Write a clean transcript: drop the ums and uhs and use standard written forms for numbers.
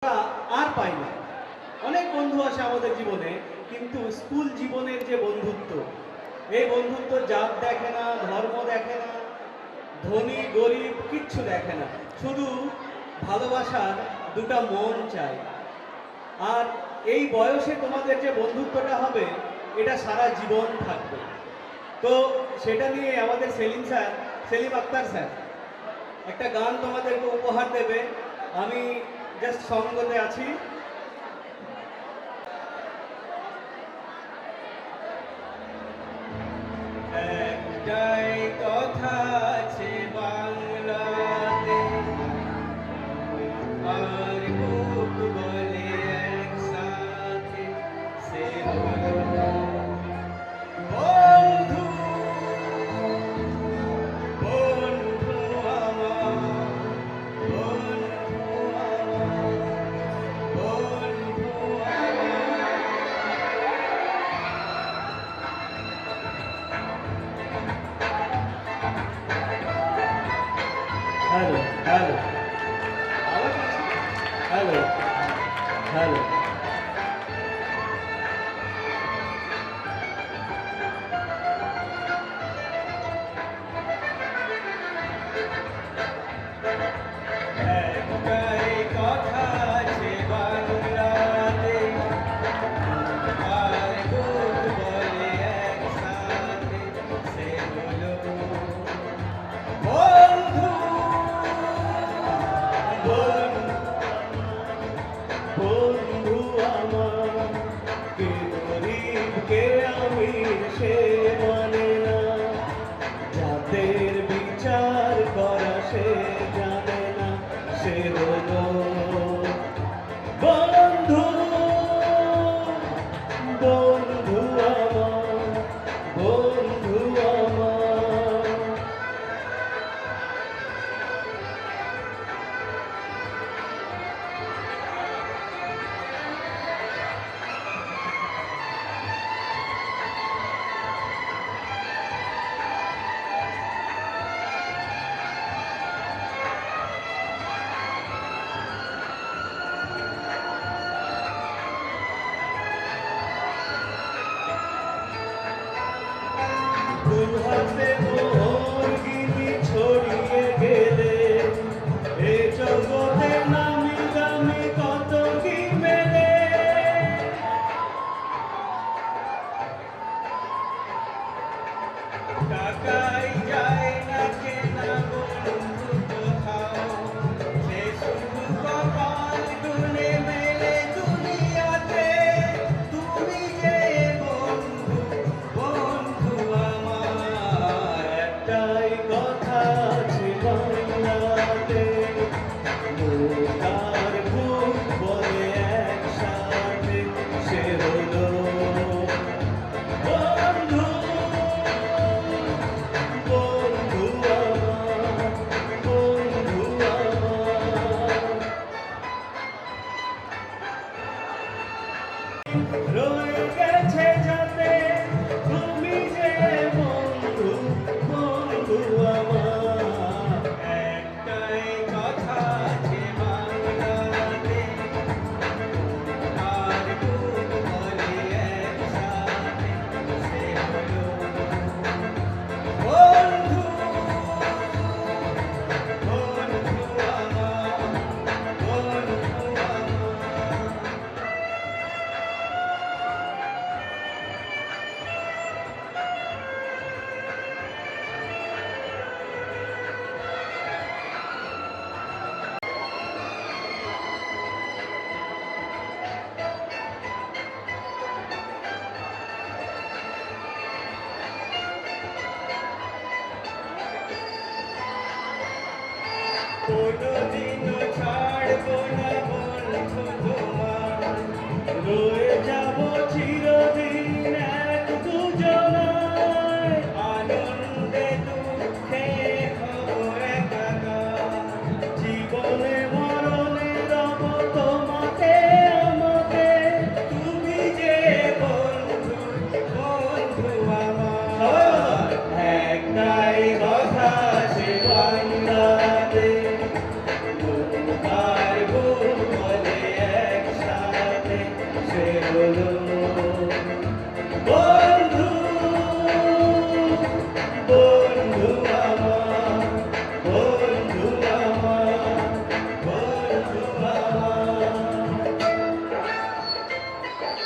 আর পাই না। অনেক বন্ধু আসে আমাদের জীবনে, কিন্তু স্কুল জীবনের যে বন্ধুত্ব, এই বন্ধুত্ব জাত দেখে না, ধর্ম দেখে না, ধনী গরিব কিচ্ছু দেখে না, শুধু ভালোবাসার দুটা মন চাই। আর এই বয়সে তোমাদের যে বন্ধুত্বটা হবে, এটা সারা জীবন থাকবে। তো সেটা নিয়ে আমাদের সেলিম আক্তার স্যার একটা গান তোমাদেরকে উপহার দেবে। আমি জাস্ট সঙ্গতে আছি। একটাই কথা আছে বাংলাতে, আর বুক বলে একসাথে, সে হলো বন্ধু। বন্ধু আমার, বন্ধু আমার, বন্ধু আমার। হ্যালো হ্যালো, আওয়াজ আছে? Hello hello. একটাই কথা আছে বাংলাতে, আর বুক বলে একসাথে, সে হলো বন্ধু। বন্ধু আমার, কে গরিব কে আমির সে মানে না, জাতের বিচার করা সে জানে না, সে হলো বন্ধু। বন্ধু আমার, বন্ধু আমার। দুহাতে মোহর গিনি ছড়িয়ে গেলে, এ জগতে নামি দামি কত কি মেলে। টাকাই যায় না কেনা বন্ধু কোথাও, সে শুধু কপাল গুনে মেলে দুনিয়াতে। তুমি যে বন্ধু, বন্ধু আমার। একটাই কথা আছে বাংলাতে, তার বুক বলে একসাথে, সে হলো বন্ধু। বন্ধু আমার, বন্ধু আমার।